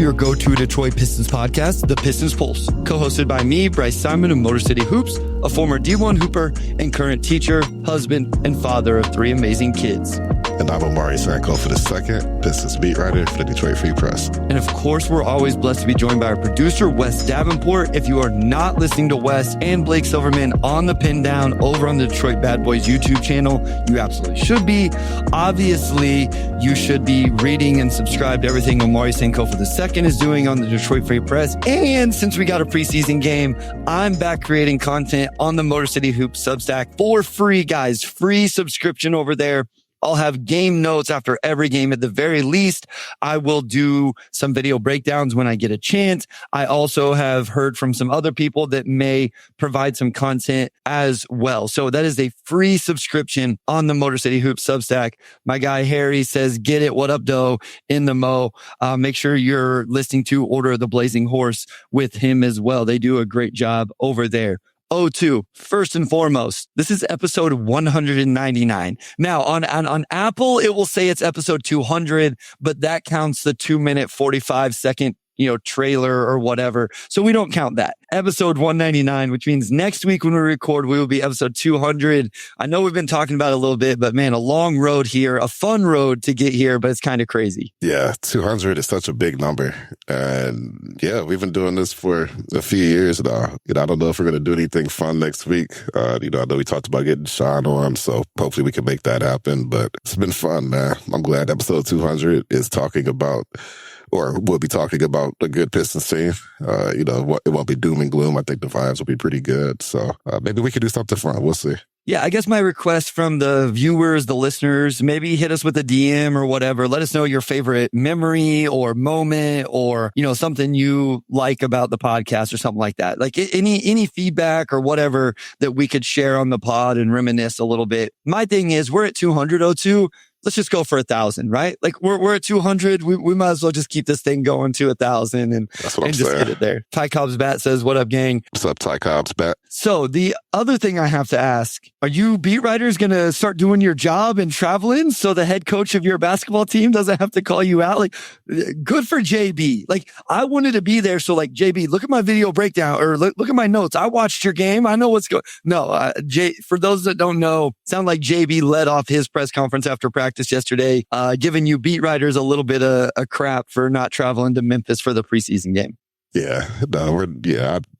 your go-to Detroit Pistons podcast, The Pistons Pulse, co-hosted by me, Bryce Simon of Motor City Hoops, a former D1 hooper and current teacher, husband, and father of 3 amazing kids. And I'm Omari and for the second Pistons beat writer for the Detroit Free Press. And of course, we're always blessed to be joined by our producer, Wes Davenport. If you are not listening to Wes and Blake Silverman on the Pin Down over on the Detroit Bad Boys YouTube channel, you absolutely should be. Obviously, you should be reading and subscribe to everything Omari Sankofa the second is doing on the Detroit Free Press. And since we got a preseason game, I'm back creating content on the Motor City Hoops Substack for free, guys. Free subscription over there. I'll have game notes after every game. At the very least, I will do some video breakdowns when I get a chance. I also have heard from some other people that may provide some content as well. So that is a free subscription on the Motor City Hoops Substack. My guy Harry says, get it. What up, doe? In the Mo. Make sure you're listening to Order of the Blazing Horse with him as well. They do a great job over there. O2, first and foremost, this is episode 199. Now, on Apple, it will say it's episode 200, but that counts the 2-minute, 45-second trailer or whatever. So we don't count that. Episode 199, which means next week when we record, we will be episode 200. I know we've been talking about it a little bit, but man, a long road here, a fun road to get here, but it's kind of crazy. Yeah, 200 is such a big number. And yeah, we've been doing this for a few years now. I don't know if we're going to do anything fun next week. I know we talked about getting Sean on, so hopefully we can make that happen. But it's been fun, man. I'm glad episode 200 is talking about, or we'll be talking about a good Pistons team. It won't be doom and gloom. I think the vibes will be pretty good. So maybe we can do something fun. We'll see. Yeah, I guess my request from the viewers, the listeners, maybe hit us with a DM or whatever. Let us know your favorite memory or moment or, something you like about the podcast or something like that. Like any feedback or whatever that we could share on the pod and reminisce a little bit. My thing is we're at 202. Let's just go for 1,000, right? Like we're at 200. We might as well just keep this thing going to 1,000 and just get it there. Ty Cobb's Bat says, what up, gang? What's up, Ty Cobb's Bat? So the other thing I have to ask, are you beat writers going to start doing your job and traveling so the head coach of your basketball team doesn't have to call you out? Like, good for JB. Like, I wanted to be there. So like, JB, look at my video breakdown or look at my notes. I watched your game. I know what's going. No, for those that don't know, sound like JB led off his press conference after practice yesterday, giving you beat writers a little bit of crap for not traveling to Memphis for the preseason game. Yeah, no,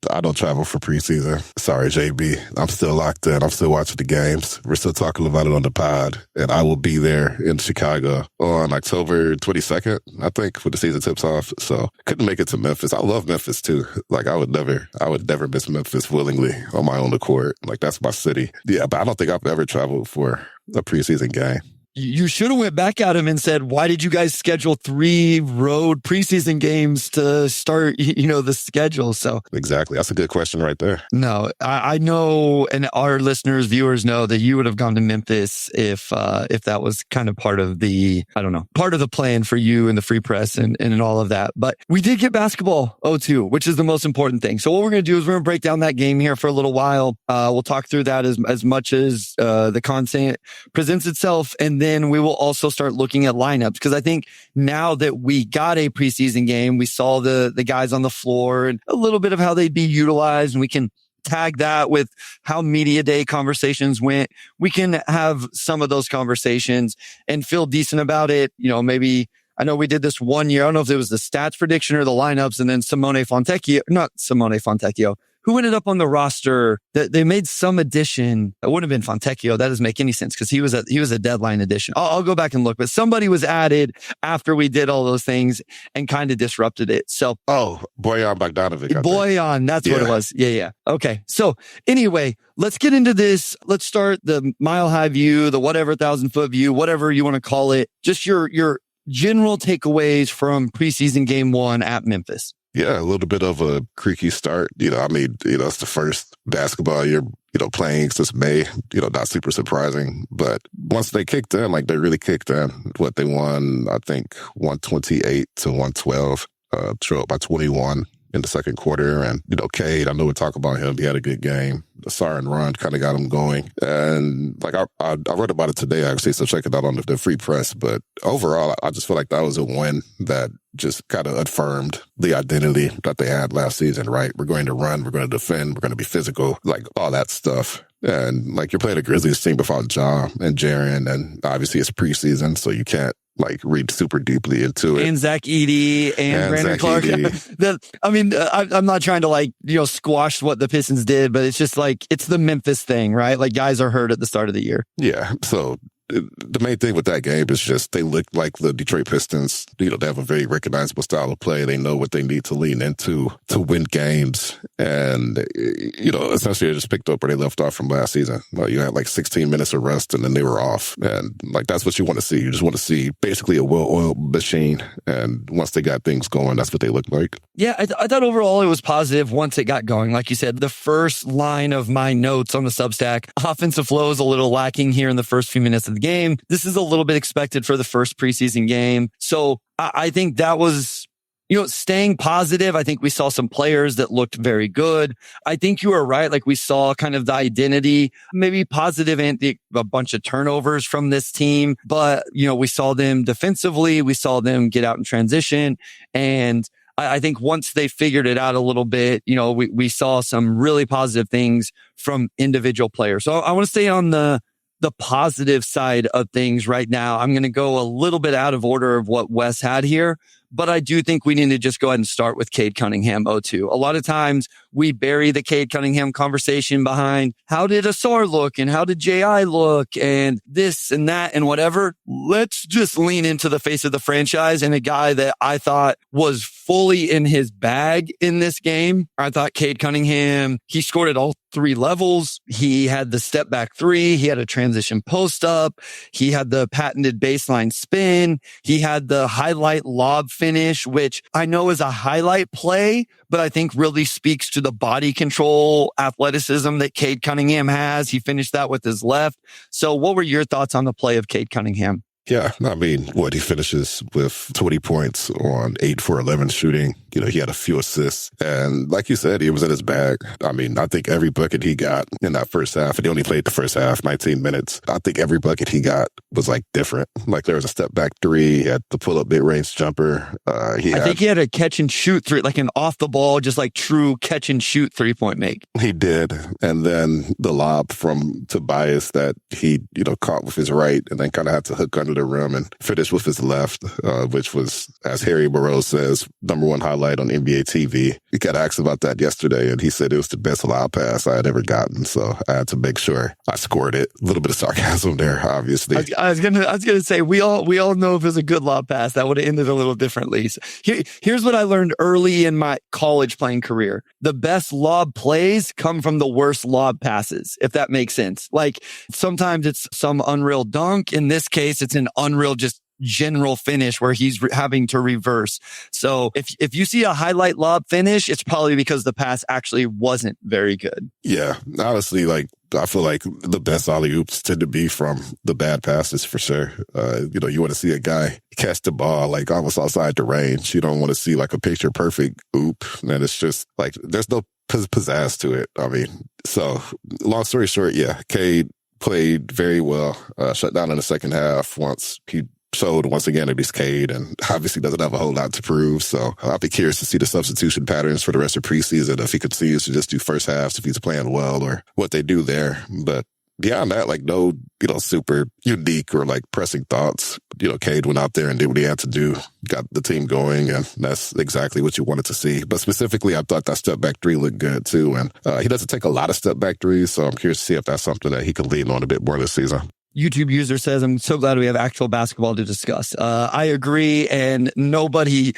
I don't travel for preseason. Sorry, JB. I'm still locked in. I'm still watching the games. We're still talking about it on the pod, and I will be there in Chicago on October 22nd, I think, when the season tips off. So couldn't make it to Memphis. I love Memphis too. Like I would never miss Memphis willingly on my own accord. Like that's my city. Yeah, but I don't think I've ever traveled for a preseason game. You should have went back at him and said, why did you guys schedule 3 road preseason games to start, the schedule? So exactly. That's a good question right there. No, I know, and our listeners, viewers know that you would have gone to Memphis if that was kind of part of the plan for you and the Free Press and all of that. But we did get basketball O2, which is the most important thing. So what we're going to do is we're going to break down that game here for a little while. We'll talk through that as much as the content presents itself. And then we will also start looking at lineups because I think now that we got a preseason game, we saw the guys on the floor and a little bit of how they'd be utilized, and we can tag that with how media day conversations went. We can have some of those conversations and feel decent about it. Maybe I know we did this one year. I don't know if it was the stats prediction or the lineups, and then not Simone Fontecchio, who ended up on the roster. They made some addition. It wouldn't have been Fontecchio. That doesn't make any sense because he was a deadline addition. I'll go back and look, but somebody was added after we did all those things and kind of disrupted it. So, Bojan Bogdanovic. Bojan, that's what it was. Yeah. Okay. So anyway, let's get into this. Let's start the mile high view, the whatever 1,000-foot view, whatever you want to call it. Just your general takeaways from preseason game 1 at Memphis. Yeah, a little bit of a creaky start. It's the first basketball year, playing since May, not super surprising. But once they kicked in, they really kicked in. They won, I think, 128 to 112, trailed by 21. in the second quarter. And, Cade, I know we talk about him. He had a good game. The siren run kind of got him going. And I read about it today, actually, so check it out on the free press. But overall, I just feel like that was a win that just kind of affirmed the identity that they had last season, right? We're going to run, we're going to defend, we're going to be physical, like all that stuff. And you're playing a Grizzlies team without Ja and Jaren, and obviously it's preseason, so you can't read super deeply into it. And Zach Edey and Brandon Clark. I'm not trying to squash what the Pistons did, but it's just it's the Memphis thing, right? Guys are hurt at the start of the year. Yeah. So the main thing with that game is just they look like the Detroit Pistons. They have a very recognizable style of play. They know what they need to lean into to win games. And, essentially they just picked up where they left off from last season. You had 16 minutes of rest and then they were off. And that's what you want to see. You just want to see basically a well-oiled machine. And once they got things going, that's what they look like. Yeah, I thought overall it was positive once it got going. Like you said, the first line of my notes on the Substack, offensive flow is a little lacking here in the first few minutes of the game. This is a little bit expected for the first preseason game. So I think that was, staying positive. I think we saw some players that looked very good. I think you were right. We saw kind of the identity, maybe positive and a bunch of turnovers from this team. But, we saw them defensively. We saw them get out in transition. And I think once they figured it out a little bit, we saw some really positive things from individual players. So I want to stay on the positive side of things right now. I'm going to go a little bit out of order of what Wes had here, but I do think we need to just go ahead and start with Cade Cunningham, O2. A lot of times we bury the Cade Cunningham conversation behind how did Asar look and how did J.I. look and this and that and whatever. Let's just lean into the face of the franchise and a guy that I thought was fully in his bag in this game. I thought Cade Cunningham, he scored at all three levels. He had the step back three. He had a transition post up. He had the patented baseline spin. He had the highlight lob finish, which I know is a highlight play, but I think really speaks to the body control athleticism that Cade Cunningham has. He finished that with his left. So what were your thoughts on the play of Cade Cunningham? Yeah, he finishes with 20 points on 8 for 11 shooting. He had a few assists. And like you said, he was in his bag. I think every bucket he got in that first half, and he only played the first half, 19 minutes. I think every bucket he got was different. There was a step back three, he had the pull up mid range jumper. I think he had a catch and shoot three, an off the ball, just true catch and shoot 3-point make. He did. And then the lob from Tobias that he, caught with his right and then kind of had to hook under the rim and finish with his left, which was, as Harry Burrow says, #1 highlight on NBA TV. We got asked about that yesterday, and he said it was the best lob pass I had ever gotten. So I had to make sure I scored it. A little bit of sarcasm there, obviously. I was gonna say we all know if it was a good lob pass that would have ended a little differently. So here's what I learned early in my college playing career: the best lob plays come from the worst lob passes, if that makes sense. Sometimes it's some unreal dunk. In this case, it's an unreal just general finish where he's having to reverse. So if you see a highlight lob finish, it's probably because the pass actually wasn't very good. Yeah, honestly, I feel like the best alley-oops tend to be from the bad passes for sure. You want to see a guy catch the ball almost outside the range. You don't want to see a picture perfect oop. And it's just there's no pizzazz to it. So long story short, yeah, Cade played very well, shut down in the second half once he showed once again that he's Cade and obviously doesn't have a whole lot to prove. So I'll be curious to see the substitution patterns for the rest of preseason, if he continues to just do first halves, if he's playing well, or what they do there. But beyond that, no, super unique or pressing thoughts. Cade went out there and did what he had to do, got the team going, and that's exactly what you wanted to see. But specifically, I thought that step back three looked good too. And he doesn't take a lot of step back threes, so I'm curious to see if that's something that he could lean on a bit more this season. YouTube user says, I'm so glad we have actual basketball to discuss. I agree, and nobody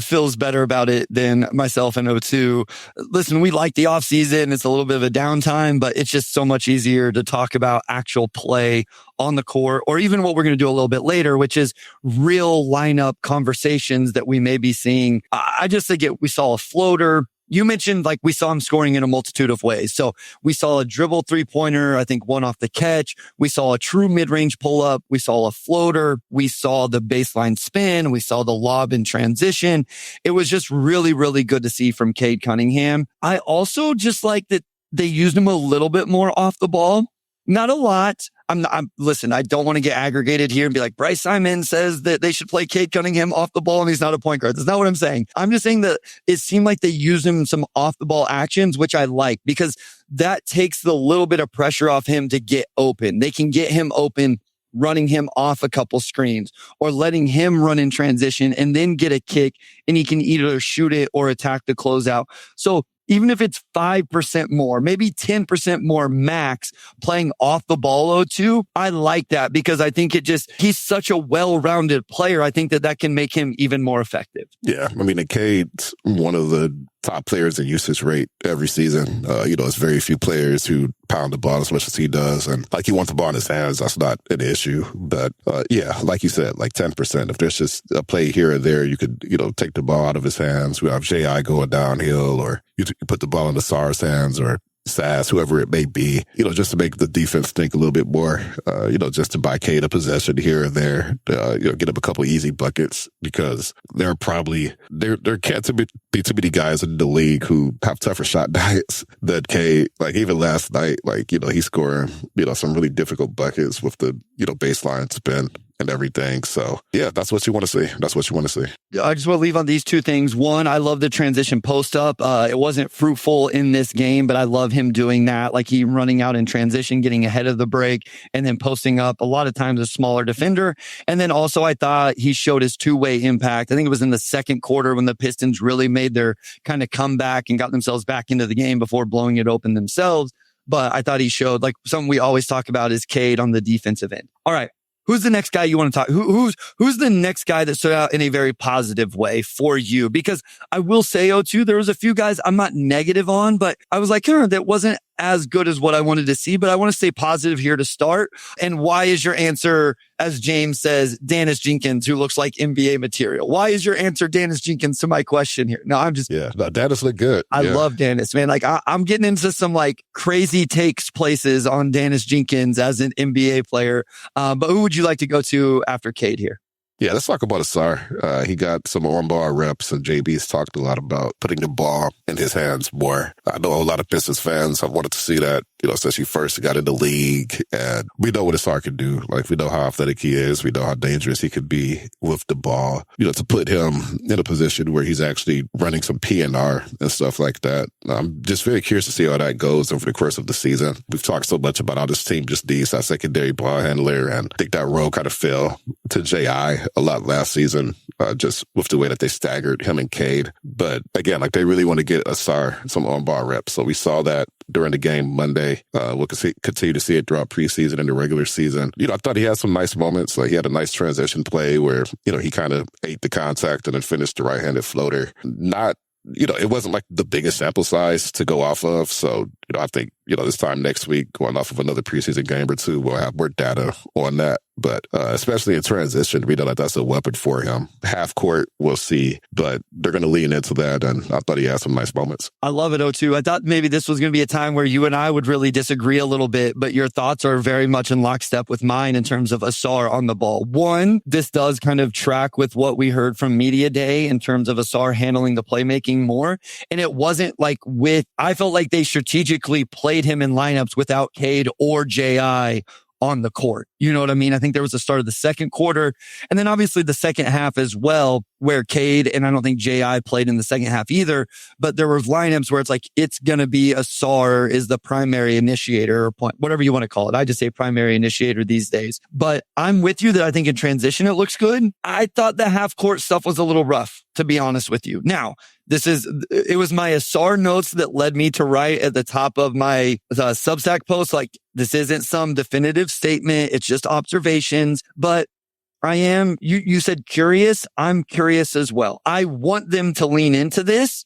feels better about it than myself and O2. Listen, we like the off season. It's a little bit of a downtime, but it's just so much easier to talk about actual play on the court, or even what we're going to do a little bit later, which is real lineup conversations that we may be seeing. I just think we saw a floater. you mentioned like we saw him scoring in a multitude of ways. So we saw a dribble 3-pointer, I think one off the catch. We saw a true mid-range pull-up. We saw a floater. We saw the baseline spin. We saw the lob in transition. It was just really, really good to see from Cade Cunningham. I also just like that they used him a little bit more off the ball. Not a lot. Listen, I don't want to get aggregated here and be like, Bryce Simon says that they should play Cade Cunningham off the ball and he's not a point guard. That's not what I'm saying. I'm just saying that it seemed like they used him some off the ball actions, which I like because that takes the little bit of pressure off him to get open. They can get him open, running him off a couple screens or letting him run in transition and then get a kick and he can either shoot it or attack the closeout. So even if it's 5% more, maybe 10% more max playing off the ball O2, I like that because I think he's such a well-rounded player. I think that can make him even more effective. Yeah. I mean, Cade's one of the top players in usage rate every season. There's very few players who pound the ball as much as he does. And like, he wants the ball in his hands. That's not an issue. But like you said, like 10%. If there's just a play here or there, you could, take the ball out of his hands. We have J.I. going downhill, or you put the ball in the SAR's hands, or Sass, whoever it may be, just to make the defense think a little bit more, just to buy Cade a possession here or there, get up a couple easy buckets, because there can't be too many guys in the league who have tougher shot diets than Cade. Like, even last night, he's scoring, some really difficult buckets with the, baseline spin and everything. So yeah, that's what you want to see. I just want to leave on these two things. One, I love the transition post up. It wasn't fruitful in this game, but I love him doing that. Like, he running out in transition, getting ahead of the break, and then posting up a lot of times a smaller defender. And then also I thought he showed his two-way impact. I think it was in the second quarter when the Pistons really made their kind of comeback and got themselves back into the game before blowing it open themselves. But I thought he showed, like, something we always talk about is Cade on the defensive end. All right. Who's the next guy you want to talk? Who's the next guy that stood out in a very positive way for you? Because I will say, O2, there was a few guys I'm not negative on, but I was like, that wasn't as good as what I wanted to see, but I want to stay positive here to start. And why is your answer, as James says, Dennis Jenkins, who looks like NBA material? Why is your answer Dennis Jenkins to my question here? No, I'm just... Yeah, no, Dennis looked good. I love Dennis, man. Like, I'm getting into some like crazy takes places on Dennis Jenkins as an NBA player. But who would you like to go to after Cade here? Yeah, let's talk about Asar. He got some on-ball reps, and JB's talked a lot about putting the ball in his hands more. I know a lot of Pistons fans have wanted to see that, since he first got in the league. And we know what Asar can do. Like, we know how athletic he is. We know how dangerous he could be with the ball. To put him in a position where he's actually running some PNR and stuff like that. I'm just very curious to see how that goes over the course of the season. We've talked so much about how this team just needs that secondary ball handler, and I think that role kind of fell to J.I. a lot last season, just with the way that they staggered him and Cade. But again, like, they really want to get Asar some on-ball reps. So we saw that during the game Monday. We'll continue to see it throughout preseason and the regular season. I thought he had some nice moments. Like, he had a nice transition play where, he kind of ate the contact and then finished the right-handed floater. Not, it wasn't like the biggest sample size to go off of. So, I think, this time next week, going off of another preseason game or two, we'll have more data on that. But especially in transition, we know that that's a weapon for him. Half court, we'll see. But they're going to lean into that, and I thought he had some nice moments. I love it, O2. I thought maybe this was going to be a time where you and I would really disagree a little bit, but your thoughts are very much in lockstep with mine in terms of Asar on the ball. One, this does kind of track with what we heard from Media Day in terms of Asar handling the playmaking more. And it wasn't like I felt like they strategically played him in lineups without Cade or J.I. on the court. You know what I mean? I think there was the start of the second quarter, and then obviously the second half as well, where Cade, and I don't think J.I. played in the second half either, but there were lineups where it's like, it's going to be Asar is the primary initiator or point, whatever you want to call it. I just say primary initiator these days. But I'm with you that I think in transition, it looks good. I thought the half court stuff was a little rough, to be honest with you. Now, it was my Asar notes that led me to write at the top of my Substack post, like, this isn't some definitive statement. It's just observations, but you said curious. I'm curious as well. I want them to lean into this,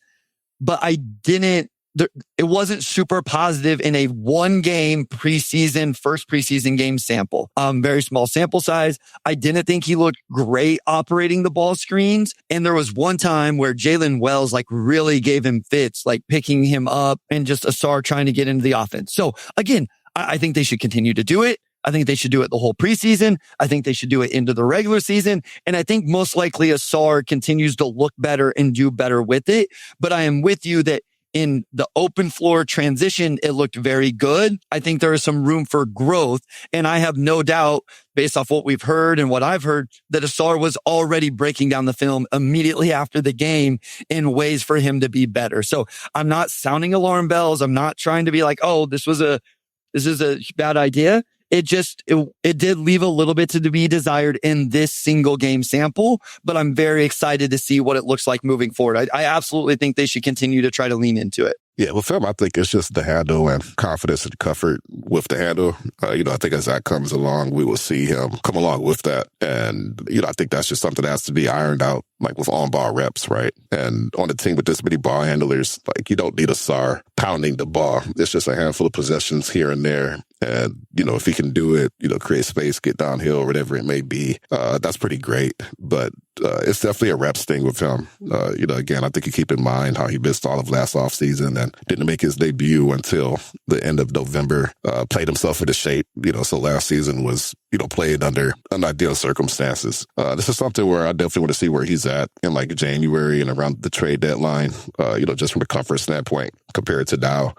but I didn't it wasn't super positive in a one game first preseason game sample. Very small sample size. I didn't think he looked great operating the ball screens. And there was one time where Jalen Wells like really gave him fits, like picking him up and just Asar trying to get into the offense. So again, I think they should continue to do it. I think they should do it the whole preseason. I think they should do it into the regular season. And I think most likely Asar continues to look better and do better with it. But I am with you that in the open floor transition, it looked very good. I think there is some room for growth. And I have no doubt, based off what we've heard and what I've heard, that Asar was already breaking down the film immediately after the game in ways for him to be better. So I'm not sounding alarm bells. I'm not trying to be like, oh, this is a bad idea. It did leave a little bit to be desired in this single game sample, but I'm very excited to see what it looks like moving forward. I absolutely think they should continue to try to lean into it. Yeah, with him, I think it's just the handle and confidence and comfort with the handle. I think as that comes along, we will see him come along with that. And, I think that's just something that has to be ironed out, like with on-ball reps, right? And on a team with this many ball handlers, like you don't need a SAR pounding the ball. It's just a handful of possessions here and there. And, if he can do it, create space, get downhill, whatever it may be, that's pretty great. But it's definitely a reps thing with him. Again, I think you keep in mind how he missed all of last offseason and didn't make his debut until the end of November, played himself into shape, so last season was, played under unideal circumstances. This is something where I definitely want to see where he's at in like January and around the trade deadline, just from a comfort standpoint compared to now.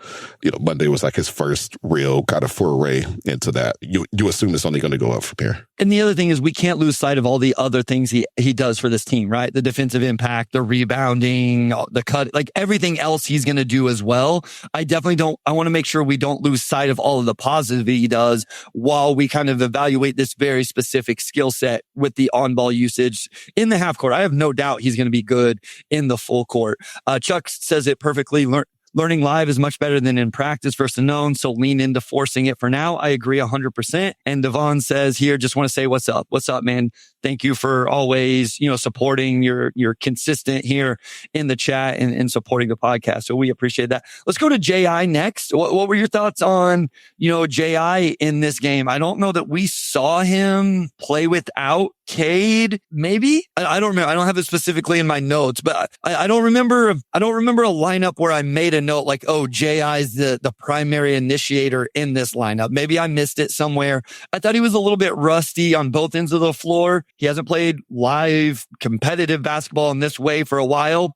Monday was like his first real kind of foray into that. You assume it's only going to go up from here. And the other thing is we can't lose sight of all the other things he does for this team, right? The defensive impact, the rebounding, the cut, like everything else he's going to do as well. I want to make sure we don't lose sight of all of the positive he does while we kind of evaluate this very specific skill set with the on-ball usage in the half court. I have no doubt he's going to be good in the full court. Chuck says it perfectly. Learning live is much better than in practice versus known, so lean into forcing it for now. I agree 100%. And Devon says here, just want to say what's up. What's up, man? Thank you for always, supporting. You're consistent here in the chat and supporting the podcast. So we appreciate that. Let's go to J.I. next. What were your thoughts on, J.I. in this game? I don't know that we saw him play without Cade, maybe? I don't remember. I don't have it specifically in my notes, but I don't remember a lineup where I made a note like, oh, J.I. is the primary initiator in this lineup. Maybe I missed it somewhere. I thought he was a little bit rusty on both ends of the floor. He hasn't played live competitive basketball in this way for a while.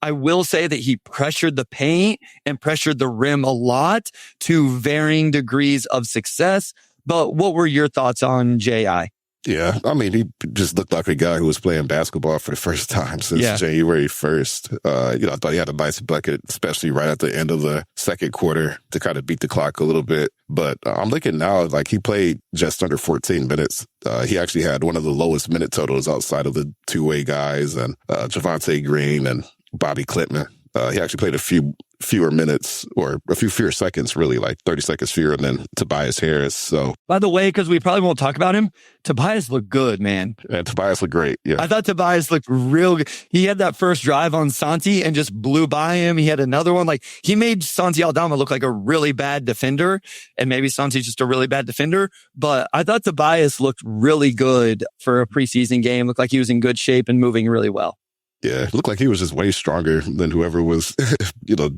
I will say that he pressured the paint and pressured the rim a lot to varying degrees of success. But what were your thoughts on J.I.? Yeah, I mean, he just looked like a guy who was playing basketball for the first time since January 1st. I thought he had a nice bucket, especially right at the end of the second quarter to kind of beat the clock a little bit. But I'm looking now, like he played just under 14 minutes. He actually had one of the lowest minute totals outside of the two-way guys and Javonte Green and Bobby Clintman. He actually played a few fewer minutes or a few fewer seconds, really, like 30 seconds fewer than Tobias Harris. So, by the way, because we probably won't talk about him, Tobias looked good, man. And Tobias looked great. Yeah, I thought Tobias looked real good. He had that first drive on Santi and just blew by him. He had another one. Like, he made Santi Aldama look like a really bad defender, and maybe Santi's just a really bad defender. But I thought Tobias looked really good for a preseason game. Looked like he was in good shape and moving really well. Yeah, it looked like he was just way stronger than whoever was,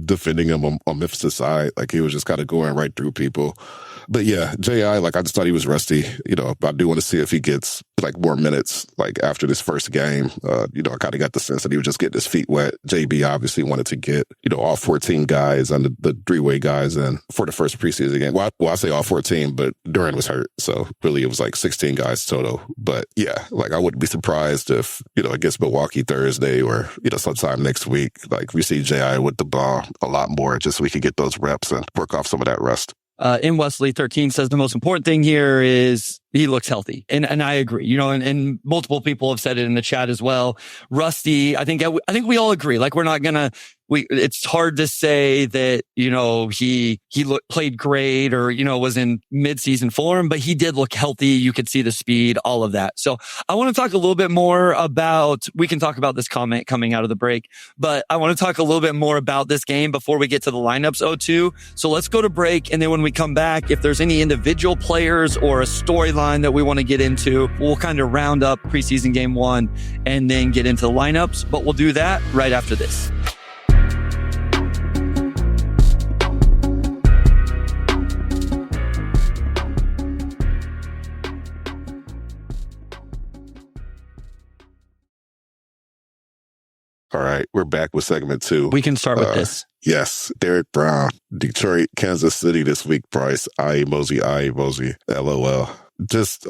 defending him on Memphis' side. Like, he was just kind of going right through people. But yeah, J.I., I just thought he was rusty. I do want to see if he gets, more minutes, after this first game. I kind of got the sense that he was just getting his feet wet. JB obviously wanted to get, all 14 guys and the three-way guys in for the first preseason game. Well, I say all 14, but Durant was hurt. So really it was 16 guys total. But yeah, I wouldn't be surprised if, against Milwaukee Thursday or, sometime next week, we see J.I. with the ball a lot more just so we can get those reps and work off some of that rust. In Wesley 13 says the most important thing here is He looks healthy. And I agree, you know, and multiple people have said it in the chat as well. Rusty, I think we all agree. Like, we're not gonna, it's hard to say that, you know, he played great or, you know, was in mid-season form, but he did look healthy. You could see the speed, all of that. So I want to talk a little bit more about, we can talk about this comment coming out of the break, but I want to talk a little bit more about this game before we get to the lineups, O2. So let's go to break. And then when we come back, if there's any individual players or a storyline that we want to get into, we'll kind of round up preseason game 1 and then get into the lineups, but we'll do that right after this. All right, we're back with segment 2. We can start with this. Yes, Derek Brown, Detroit, Kansas City this week. Bryce, eye emoji, LOL. Just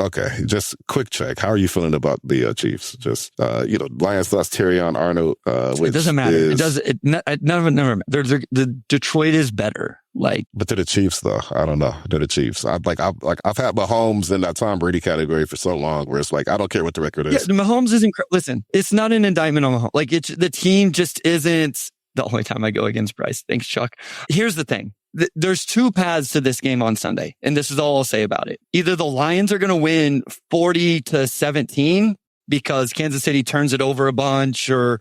quick check. How are you feeling about the Chiefs? Just, Lions lost Terrion Arnold. Which it doesn't matter. None of it never matters. The Detroit is better. But they're the Chiefs, though. I don't know. They're the Chiefs. I've had Mahomes in that Tom Brady category for so long, where it's like I don't care what the record is. Yeah, Mahomes is incredible. Listen, it's not an indictment on Mahomes. Like, the team just isn't the only time I go against Bryce. Thanks, Chuck. Here's the thing. There's 2 paths to this game on Sunday, and this is all I'll say about it. Either the Lions are going to win 40-17 because Kansas City turns it over a bunch, or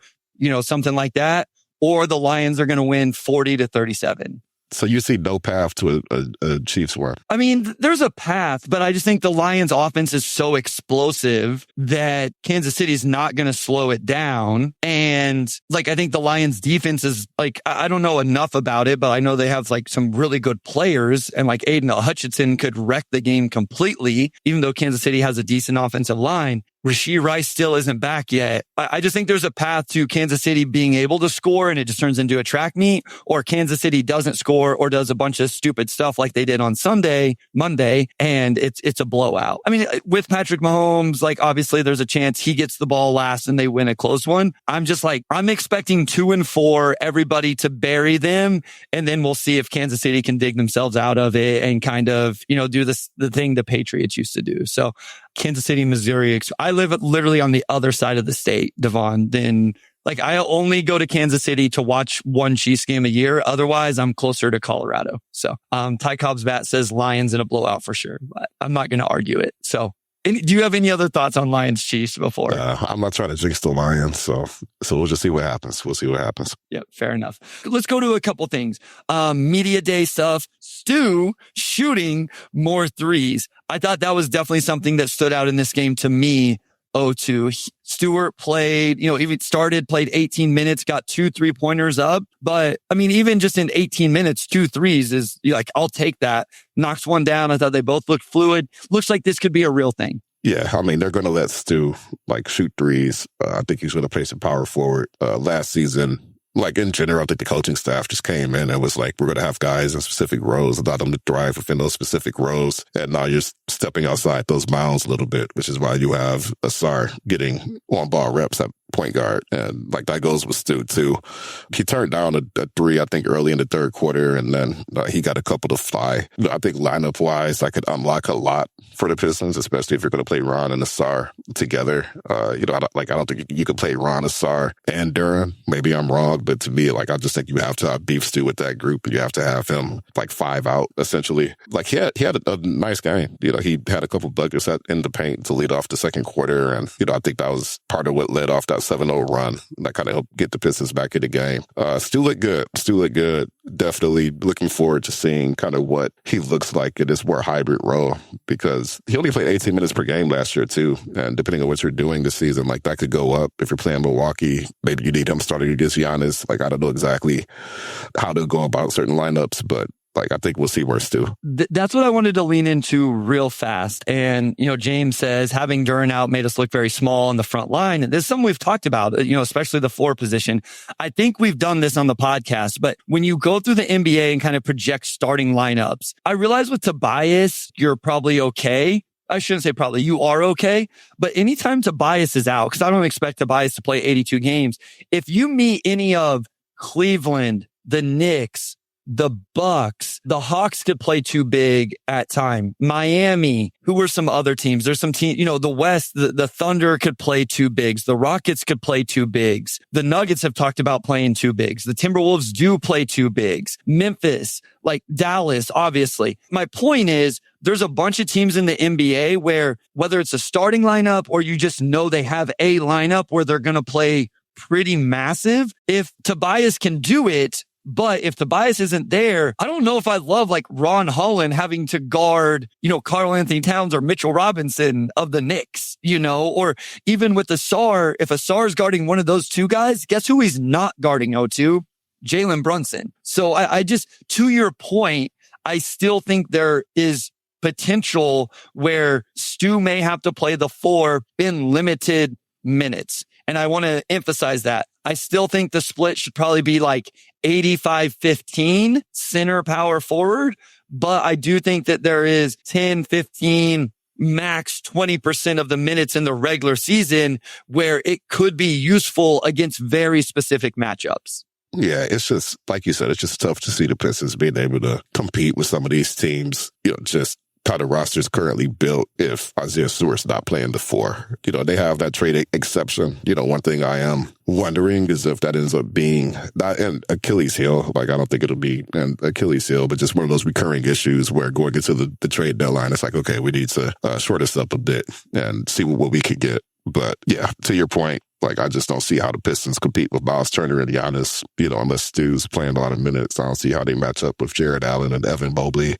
something like that, or the Lions are going to win 40-37. So you see no path to a Chiefs win? I mean, there's a path, but I just think the Lions offense is so explosive that Kansas City is not going to slow it down. And I think the Lions defense is I don't know enough about it, but I know they have some really good players, and Aiden Hutchinson could wreck the game completely, even though Kansas City has a decent offensive line. Rashee Rice still isn't back yet. I just think there's a path to Kansas City being able to score and it just turns into a track meet, or Kansas City doesn't score or does a bunch of stupid stuff like they did on Monday, and it's a blowout. I mean, with Patrick Mahomes, obviously there's a chance he gets the ball last and they win a close one. I'm just I'm expecting 2-4, everybody to bury them, and then we'll see if Kansas City can dig themselves out of it and kind of, do the thing the Patriots used to do. So Kansas City, Missouri. I live literally on the other side of the state, Devon. Then, I only go to Kansas City to watch one Chiefs game a year. Otherwise, I'm closer to Colorado. So, Ty Cobb's bat says Lions in a blowout for sure, but I'm not going to argue it. So, do you have any other thoughts on Lions Chiefs before? I'm not trying to jinx the Lions, so we'll just see what happens. We'll see what happens. Yeah, fair enough. Let's go to a couple things. Media day stuff. Stu shooting more threes. I thought that was definitely something that stood out in this game to me. O2. Stewart played, played 18 minutes, got 2 3-pointers up. But I mean, even just in 18 minutes, 2 threes is I'll take that. Knocks one down. I thought they both looked fluid. Looks like this could be a real thing. Yeah, I mean, they're going to let Stu shoot threes. I think he's going to play some power forward. Last season, in general, I think the coaching staff just came in and was we're going to have guys in specific roles, allow them to thrive within those specific roles. And now you're stepping outside those bounds a little bit, which is why you have Asar getting on-ball reps at point guard. And that goes with Stu, too. He turned down a 3, I think, early in the third quarter, and then he got a couple to fly. I think lineup-wise, I could unlock a lot for the Pistons, especially if you're going to play Ron and Asar together. I don't think you could play Ron, Asar, and Duran. Maybe I'm wrong, but to me, I just think you have to have beef Stu with that group, and you have to have him 5 out, essentially. He had a nice game. He had a couple buckets in the paint to lead off the second quarter, and I think that was part of what led off that 7-0 run that kind of helped get the Pistons back in the game. Stu looked good. Definitely looking forward to seeing kind of what he looks like in this more hybrid role, because he only played 18 minutes per game last year too. And depending on what you're doing this season, that could go up. If you're playing Milwaukee, maybe you need him starting against Giannis. I don't know exactly how to go about certain lineups, but I think we'll see where Stu. That's what I wanted to lean into real fast. And, James says having Duran out made us look very small on the front line. And this is something we've talked about, especially the 4 position. I think we've done this on the podcast, but when you go through the NBA and kind of project starting lineups, I realize with Tobias, you're probably okay. I shouldn't say probably, you are okay. But anytime Tobias is out, because I don't expect Tobias to play 82 games, if you meet any of Cleveland, the Knicks, the Bucks, the Hawks could play too big at time. Miami, who were some other teams? There's some teams, the West, the Thunder could play two bigs. The Rockets could play two bigs. The Nuggets have talked about playing two bigs. The Timberwolves do play two bigs. Memphis, like Dallas, obviously. My point is, there's a bunch of teams in the NBA where whether it's a starting lineup or you just know they have a lineup where they're going to play pretty massive. If Tobias can do it, but if Tobias isn't there, I don't know if I love like Ron Holland having to guard, Karl Anthony Towns or Mitchell Robinson of the Knicks, or even with the SAR, if a SAR is guarding one of those two guys, guess who he's not guarding O2? Jalen Brunson. So I just, to your point, I still think there is potential where Stu may have to play the 4 in limited minutes. And I want to emphasize that. I still think the split should probably be like 85-15 center power forward. But I do think that there is 10, 15, max 20% of the minutes in the regular season where it could be useful against very specific matchups. Yeah, it's just, like you said, it's just tough to see the Pistons being able to compete with some of these teams, just how the roster is currently built if Isaiah Stewart's not playing the 4. They have that trade exception. One thing I am wondering is if that ends up being not an Achilles heel. Like, I don't think it'll be an Achilles heel, but just one of those recurring issues where going into the trade deadline, it's like, okay, we need to short this up a bit and see what we could get. But yeah, to your point, like, I just don't see how the Pistons compete with Miles Turner and Giannis, unless Stu's playing a lot of minutes. I don't see how they match up with Jared Allen and Evan Mobley.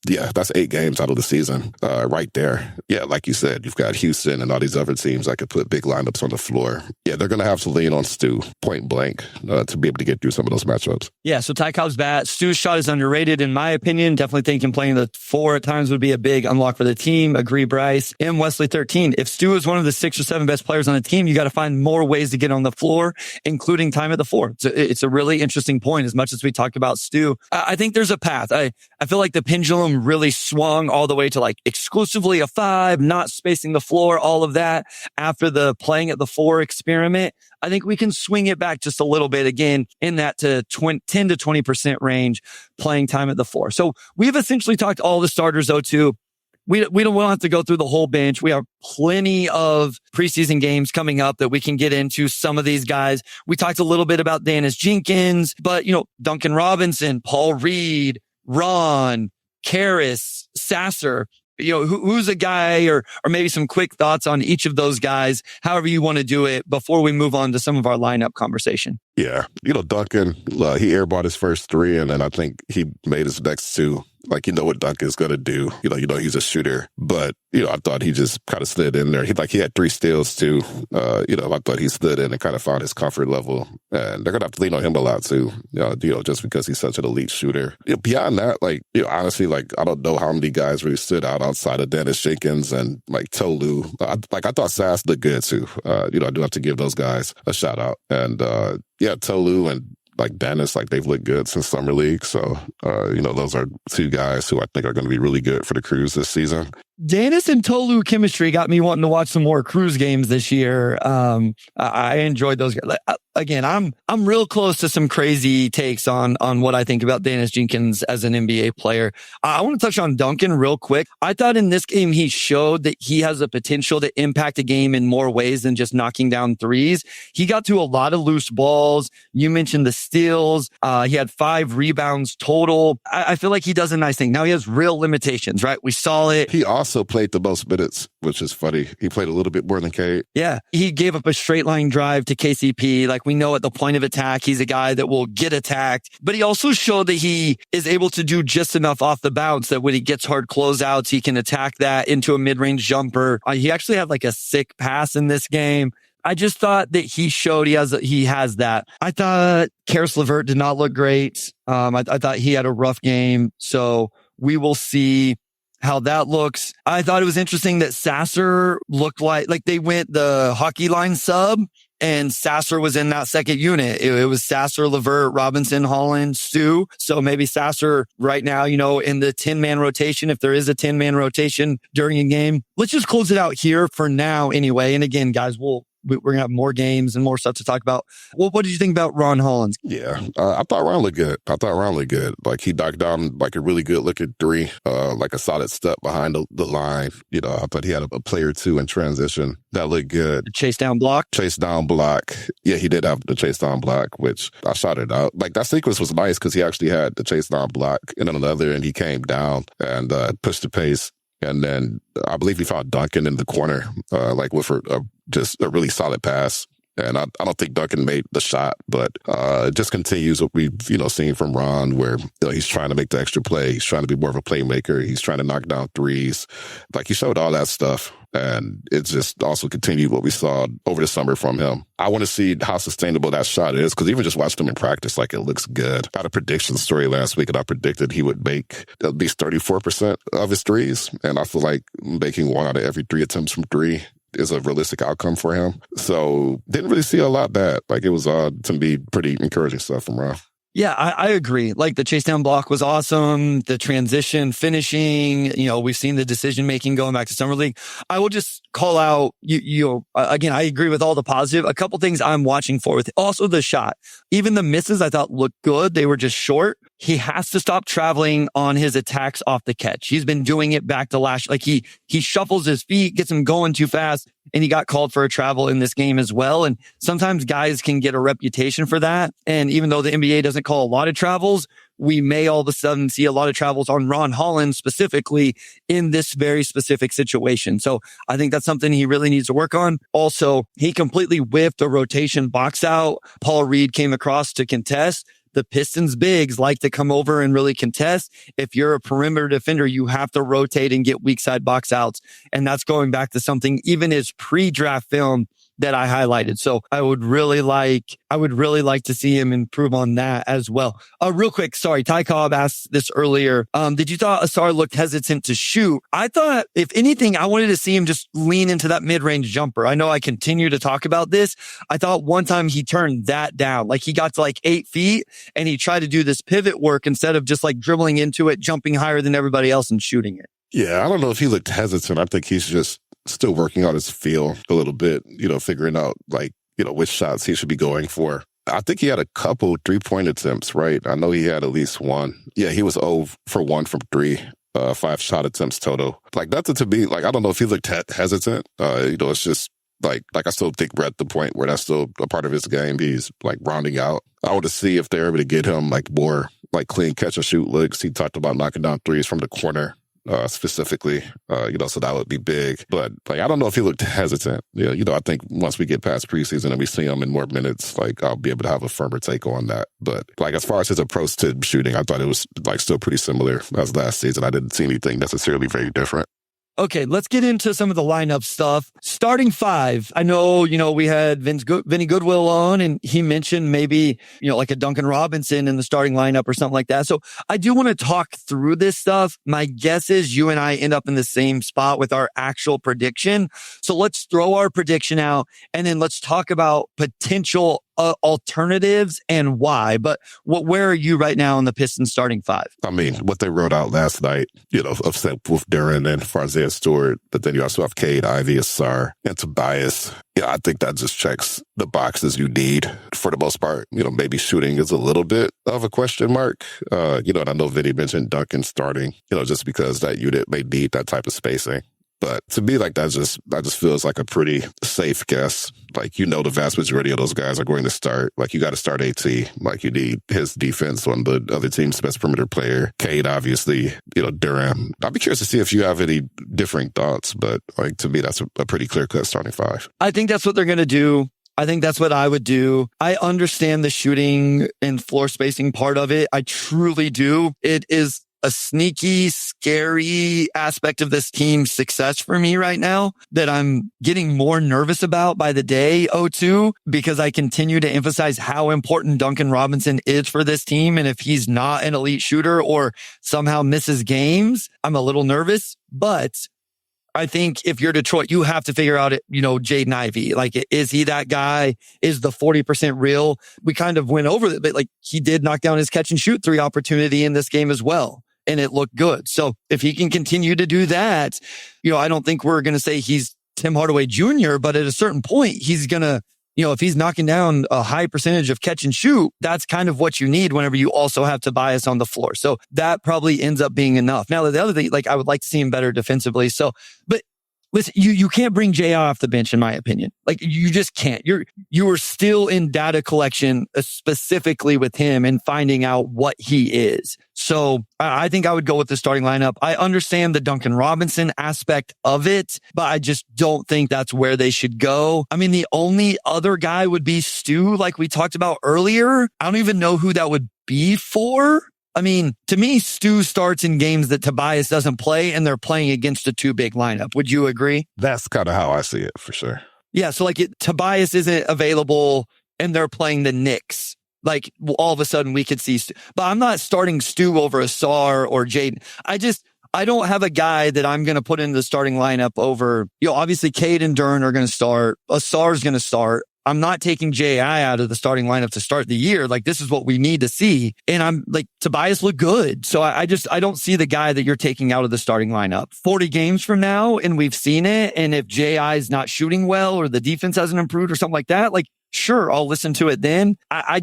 Yeah, that's 8 games out of the season right there. Yeah, like you said, you've got Houston and all these other teams that could put big lineups on the floor. Yeah, they're going to have to lean on Stu, point blank, to be able to get through some of those matchups. Yeah, so Ty Cobb's bat. Stu's shot is underrated, in my opinion. Definitely think him playing the 4 at times would be a big unlock for the team. Agree, Bryce. M. Wesley 13. If Stu is one of the 6 or 7 best players on the team, you got to find more ways to get on the floor, including time at the 4. It's a really interesting point. As much as we talked about Stu, I think there's a path. I feel like the pendulum really swung all the way to like exclusively a 5, not spacing the floor, all of that after the playing at the 4 experiment. I think we can swing it back just a little bit again in that to 10 to 20% range playing time at the 4. So we've essentially talked all the starters, O2. We don't want to go through the whole bench. We have plenty of preseason games coming up that we can get into some of these guys. We talked a little bit about Dennis Jenkins, but, Duncan Robinson, Paul Reed, Ron, Karras, Sasser, who's a guy or maybe some quick thoughts on each of those guys, however you want to do it before we move on to some of our lineup conversation. Yeah. Duncan, he airballed his first 3 and then I think he made his next 2. Like, what Duncan's going to do. He's a shooter. But, I thought he just kind of slid in there. He had 3 steals, too. I thought he slid in and kind of found his comfort level. And they're going to have to lean on him a lot, too, just because he's such an elite shooter. Beyond that, honestly, I don't know how many guys really stood out outside of Dennis Jenkins and, Tolu. I thought Sass looked good, too. I do have to give those guys a shout out. And, Tolu and Dennis, they've looked good since Summer League. So, those are 2 guys who I think are going to be really good for the Crews this season. Dennis and Tolu chemistry got me wanting to watch some more Crews games this year. I enjoyed those guys. Again, I'm real close to some crazy takes on what I think about Dennis Jenkins as an NBA player. I want to touch on Duncan real quick. I thought in this game he showed that he has the potential to impact a game in more ways than just knocking down threes. He got to a lot of loose balls. You mentioned the steals. He had 5 rebounds total. I feel like he does a nice thing. Now he has real limitations, right? We saw it. He also played the most minutes, which is funny. He played a little bit more than Cade. Yeah. He gave up a straight line drive to KCP. We know at the point of attack, he's a guy that will get attacked, but he also showed that he is able to do just enough off the bounce that when he gets hard closeouts, he can attack that into a mid-range jumper. He actually had a sick pass in this game. I just thought that he showed he has that. I thought Karis LeVert did not look great. I thought he had a rough game. So we will see how that looks. I thought it was interesting that Sasser looked like they went the hockey line sub and Sasser was in that second unit. It was Sasser, LeVert, Robinson, Holland, Stu. So maybe Sasser right now, in the 10-man rotation, if there is a 10-man rotation during a game. Let's just close it out here for now anyway. And again, guys, we'll we're going to have more games and more stuff to talk about. What did you think about Ron Hollins? Yeah, I thought Ron looked good. Like he knocked down like a really good looking three, like a solid step behind the line. I thought he had a play or two in transition that looked good. The chase down block. Yeah, he did have the chase down block, which I shot it out. Like that sequence was nice because he actually had the chase down block, and then another, and he came down and pushed the pace. And then I believe he found Duncan in the corner, like with just a really solid pass. And I don't think Duncan made the shot, but it just continues what we've seen from Ron, where he's trying to make the extra play. He's trying to be more of a playmaker. He's trying to knock down threes. Like he showed all that stuff. And it just also continued what we saw over the summer from him. I want to see how sustainable that shot is, because even just watched him in practice, like it looks good. I had a prediction story last week, and I predicted he would make at least 34% of his threes. And I feel like making 1 out of every 3 attempts from 3 is a realistic outcome for him. So didn't really see a lot bad. Like it was, to me, pretty encouraging stuff from Ron. Yeah, I agree. Like the chase down block was awesome. The transition finishing, we've seen the decision making going back to summer league. I will just call out, again, I agree with all the positive. A couple things I'm watching for with also the shot. Even the misses I thought looked good. They were just short. He has to stop traveling on his attacks off the catch. He's been doing it back to last, like he shuffles his feet, gets him going too fast, and he got called for a travel in this game as well. And sometimes guys can get a reputation for that. And even though the NBA doesn't call a lot of travels, we may all of a sudden see a lot of travels on Ron Hollins specifically in this very specific situation. So I think that's something he really needs to work on. Also, he completely whiffed a rotation box out. Paul Reed came across to contest. The Pistons bigs like to come over and really contest. If you're a perimeter defender, you have to rotate and get weak side box outs. And that's going back to something even his pre-draft film that I highlighted. So I would really like to see him improve on that as well. Real quick, sorry, Ty Cobb asked this earlier. Did you thought Asar looked hesitant to shoot? I thought, if anything, I wanted to see him just lean into that mid-range jumper. I know I continue to talk about this. I thought one time he turned that down. Like he got to like 8 feet and he tried to do this pivot work instead of just like dribbling into it, jumping higher than everybody else and shooting it. Yeah, I don't know if he looked hesitant. I think he's just still working out his feel a little bit, figuring out like, which shots he should be going for. I think he had a couple 3-point attempts, right? I know he had at least one. Yeah, he was 0 for 1 from 3, 5 shot attempts total. Like that's to be like, I don't know if he looked hesitant. It's just like I still think we're at the point where that's still a part of his game. He's like rounding out. I want to see if they're able to get him like more like clean catch and shoot looks. He talked about knocking down threes from the corner. Specifically, so that would be big. But like, I don't know if he looked hesitant. I think once we get past preseason and we see him in more minutes, like I'll be able to have a firmer take on that. But like, as far as his approach to shooting, I thought it was like still pretty similar as last season. I didn't see anything necessarily very different. Okay, let's get into some of the lineup stuff. Starting 5. I know, we had Vinny Goodwill on, and he mentioned maybe, like a Duncan Robinson in the starting lineup or something like that. So I do want to talk through this stuff. My guess is you and I end up in the same spot with our actual prediction. So let's throw our prediction out, and then let's talk about potential alternatives and why. But where are you right now in the Pistons starting 5? I mean, what they wrote out last night, upset with Duran and Farzia Stewart, but then you also have Cade, Ivy, Asar, and Tobias. Yeah, I think that just checks the boxes you need for the most part. Maybe shooting is a little bit of a question mark. And I know Vinny mentioned Duncan starting, just because that unit may need that type of spacing. But to me, like that just feels like a pretty safe guess. Like, the vast majority of those guys are going to start. Like, you got to start AT. Like, you need his defense on the other team's best perimeter player. Cade, obviously, Durham. I'd be curious to see if you have any differing thoughts. But like, to me, that's a pretty clear-cut starting 5. I think that's what they're going to do. I think that's what I would do. I understand the shooting and floor spacing part of it. I truly do. It is a sneaky, scary aspect of this team's success for me right now that I'm getting more nervous about by the day, O2, because I continue to emphasize how important Duncan Robinson is for this team. And if he's not an elite shooter or somehow misses games, I'm a little nervous. But I think if you're Detroit, you have to figure out, Jaden Ivey. Like, is he that guy? Is the 40% real? We kind of went over it, but like he did knock down his catch and shoot 3 opportunity in this game as well. And it looked good. So if he can continue to do that, I don't think we're going to say he's Tim Hardaway Jr., but at a certain point, he's going to, if he's knocking down a high percentage of catch and shoot, that's kind of what you need whenever you also have Tobias on the floor. So that probably ends up being enough. Now, the other thing, I would like to see him better defensively. So, but listen, you can't bring JI off the bench, in my opinion. You just can't. You are still in data collection, specifically with him and finding out what he is. So I think I would go with the starting lineup. I understand the Duncan Robinson aspect of it, but I just don't think that's where they should go. I mean, the only other guy would be Stu, like we talked about earlier. I don't even know who that would be for. I mean, to me, Stu starts in games that Tobias doesn't play and they're playing against a too big lineup. Would you agree? That's kind of how I see it, for sure. Yeah. So Tobias isn't available and they're playing the Knicks. All of a sudden we could see Stu. But I'm not starting Stu over Asar or Jaden. I don't have a guy that I'm going to put in the starting lineup over, obviously Cade and Dern are going to start. Asar's going to start. I'm not taking JI out of the starting lineup to start the year. This is what we need to see. And I'm Tobias looked good. So I don't see the guy that you're taking out of the starting lineup 40 games from now. And we've seen it. And if JI is not shooting well or the defense hasn't improved or something like that, sure, I'll listen to it then. I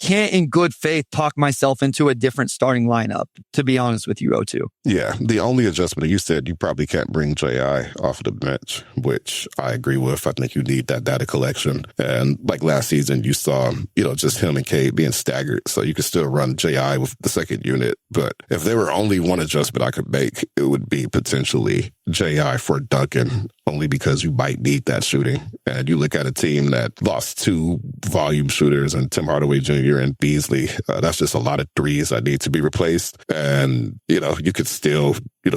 can't in good faith talk myself into a different starting lineup, to be honest with you, O2. Yeah, the only adjustment, you said you probably can't bring JI off of the bench, which I agree with. I think you need that data collection. And last season, you saw, just him and Cade being staggered. So you could still run JI with the second unit. But if there were only one adjustment I could make, it would be potentially JI for Duncan, only because you might need that shooting. And you look at a team that lost 2 volume shooters and Tim Hardaway Jr. and Beasley. That's just a lot of threes that need to be replaced. And, you could still,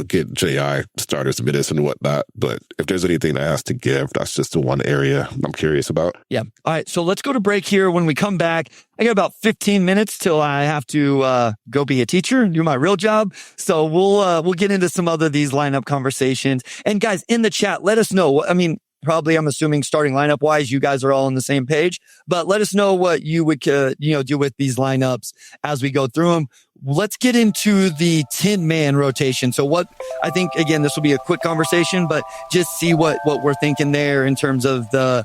get JI starters minutes and whatnot. But if there's anything that has to give, that's just the one area I'm curious about. Yeah. All right. So let's go to break here. When we come back, I got about 15 minutes till I have to go be a teacher and do my real job. So we'll get into some other these lineup conversations. And guys, in the chat, let us know. I mean, probably, I'm assuming starting lineup wise, you guys are all on the same page, but let us know what you would, do with these lineups as we go through them. Let's get into the 10-man rotation. So what I think, again, this will be a quick conversation, but just see what we're thinking there in terms of the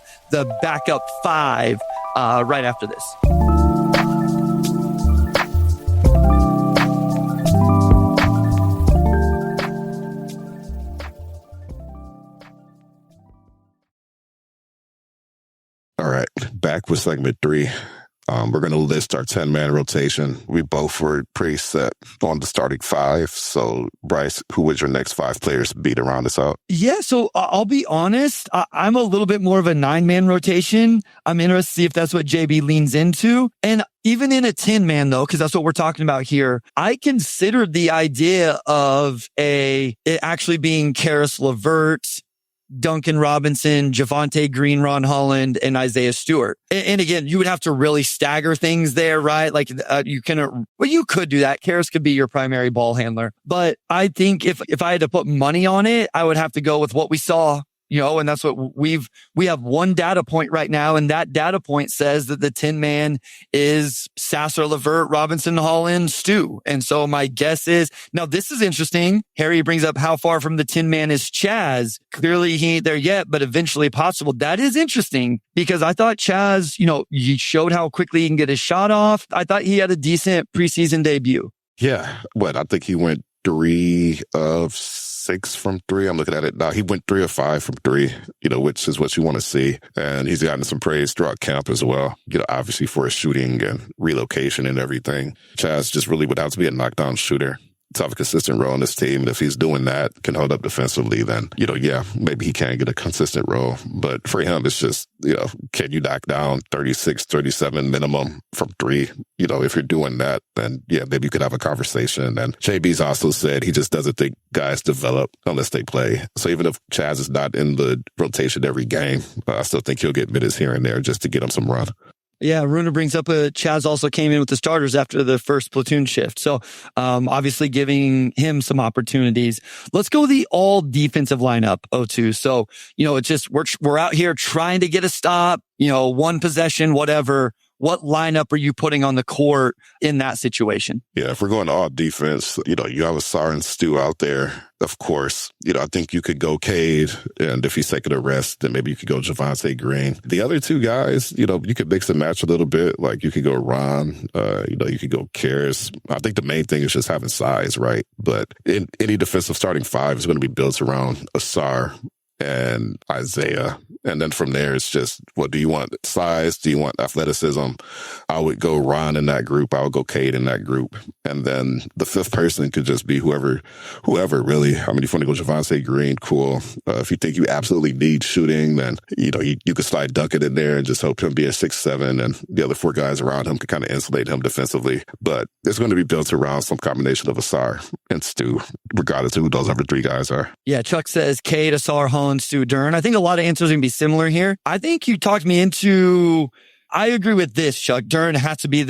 backup 5, right after this. All right, back with segment 3. We're going to list our 10-man rotation. We both were pretty set on the starting 5. So, Bryce, who would your next 5 players be to round us out? Yeah, so I'll be honest. I'm a little bit more of a 9-man rotation. I'm interested to see if that's what JB leans into. And even in a 10-man, though, because that's what we're talking about here, I considered the idea of it actually being Karis LeVert, Duncan Robinson, Javonte Green, Ron Holland, and Isaiah Stewart. And again, you would have to really stagger things there, right? You could do that. Karis could be your primary ball handler. But I think if I had to put money on it, I would have to go with what we saw, and that's what we have one data point right now. And that data point says that the 10-man is Sasser, LeVert, Robinson, Holland, Stu. And so my guess is, now this is interesting. Harry brings up how far from the 10-man is Chaz. Clearly he ain't there yet, but eventually possible. That is interesting because I thought Chaz, he showed how quickly he can get his shot off. I thought he had a decent preseason debut. Yeah. I think he went 3 of 6 from 3. I'm looking at it now. He went 3 of 5 from 3, which is what you want to see. And he's gotten some praise throughout camp as well, obviously for his shooting and relocation and everything. Chaz just really would have to be a knockdown shooter to have a consistent role on this team. And if he's doing that, can hold up defensively, then, maybe he can get a consistent role. But for him, it's just, can you knock down 36, 37 minimum from 3? If you're doing that, then maybe you could have a conversation. And JB's also said he just doesn't think guys develop unless they play. So even if Chaz is not in the rotation every game, I still think he'll get minutes here and there just to get him some run. Yeah, Runa brings up Chaz also came in with the starters after the first platoon shift. So obviously giving him some opportunities. Let's go the all defensive lineup, O2. So, it's just we're out here trying to get a stop, one possession, whatever. what lineup are you putting on the court in that situation? Yeah, if we're going all defense, you have Asar and Stu out there. Of course, I think you could go Cade, and if he's taking a rest, then maybe you could go Javonte Green. The other two guys, you could mix and match a little bit. Like you could go Ron, you could go Karras. I think the main thing is just having size, right? But in any defensive starting five is going to be built around Asar and Isaiah. And then from there, it's just, what do you want? Size? Do you want athleticism? I would go Ron in that group. I would go Cade in that group. And then the fifth person could just be whoever really. I mean, if you want to go Javonte Green, cool. If you think you absolutely need shooting, then, you could slide Duncan in there and just hope him be a 6'7", and the other four guys around him could kind of insulate him defensively. But it's going to be built around some combination of Asar and Stu, regardless of who those other three guys are. Yeah, Chuck says Cade, Asar, Holland, Stu, Dern. I think a lot of answers are going to be similar here. I think you talked me into, I agree with this, Chuck. Dern has to be